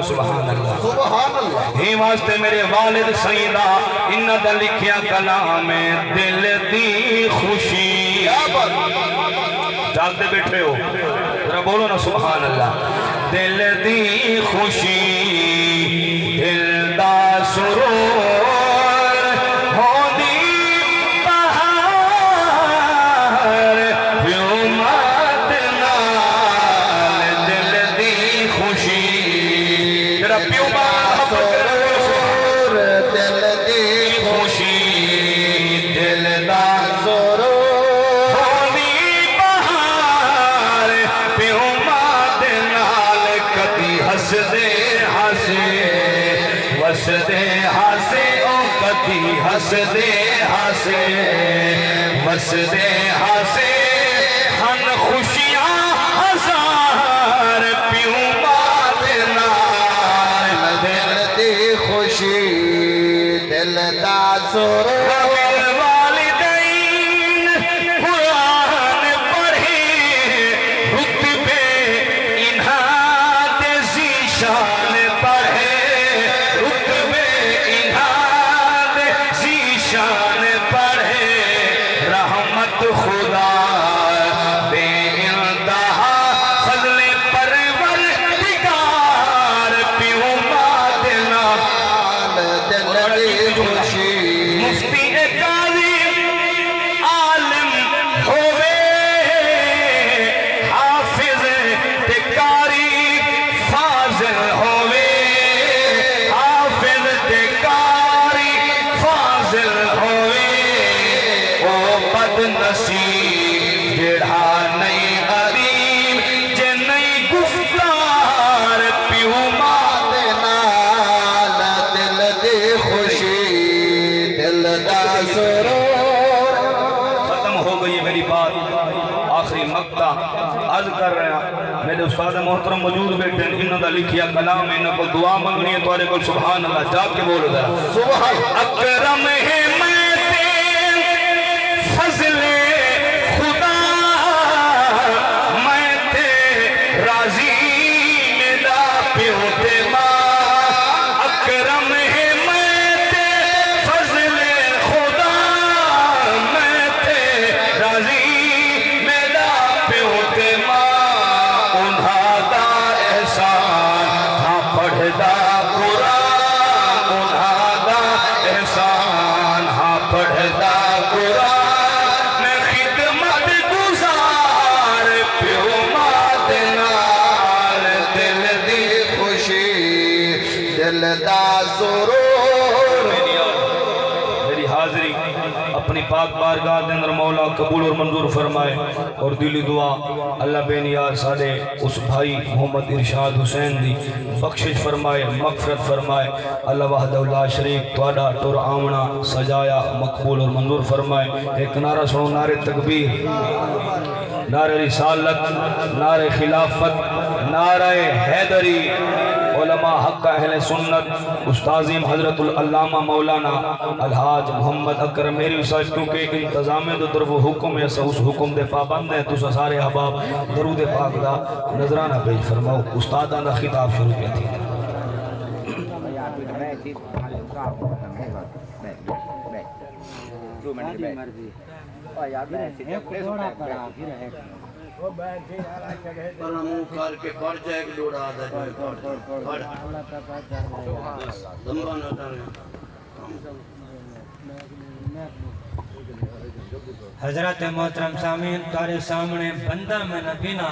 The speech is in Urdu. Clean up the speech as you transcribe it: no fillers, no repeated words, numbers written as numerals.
سبحان اللہ سبحان اللہ ہی واسطے میرے والد سیدہ انہاں دا لکھیا کلام ہے دل دی خوشی جاگتے بیٹھے ہو ذرا بولو نا سبحان اللہ دل دی خوشی دل دا سرور وسدے ہاسے ہن خوشیاں ہزار پیوں بات نال دل دی خوشی دل دا سرور میرے استاد محترم موجود بیٹھے ہیں انہوں نے لکھیا کلام انہوں کو دعا منگنی ہے توارے کو سبحان اللہ جاگ کے بولو ذرا سبحان اکرم ہے میں تے فضل خدا میں تے راضی میرا پیو تے ماں اکرم ہے میں تے فضل خدا میں تے راضی میرا پیو تے ماں میری حاضری اپنی پاک بارگاہ دے اندر مولا قبول اور منظور فرمائے اور دلی دعا اللہ بے نیاز سارے اس بھائی محمد ارشاد حسین دی بخشش فرمائے مغفرت فرمائے اللہ وحدہ لا شریک توڑا ٹور آمنا سجایا مقبول اور منظور فرمائے ایک نعرہ سنو نعرہ تکبیر نعرہ رسالت نعرہ خلافت نعرہ حیدری علماء حق اہل سنت استاذیم حضرت العلامہ مولانا الحاج محمد اکرم میری صاحب کیونکہ انتظام دو طرف حکم ہے اس حکم دے پابند ہیں تو سارے احباب درود پاک دا نظرانہ پیش فرماؤ استادان دا خطاب شروع کیا تھی منہ کر کے پڑ جائے کہ لوڑا آدھا پڑ حضرت محترم سامعین تارے سامنے بندہ میں نبی نہ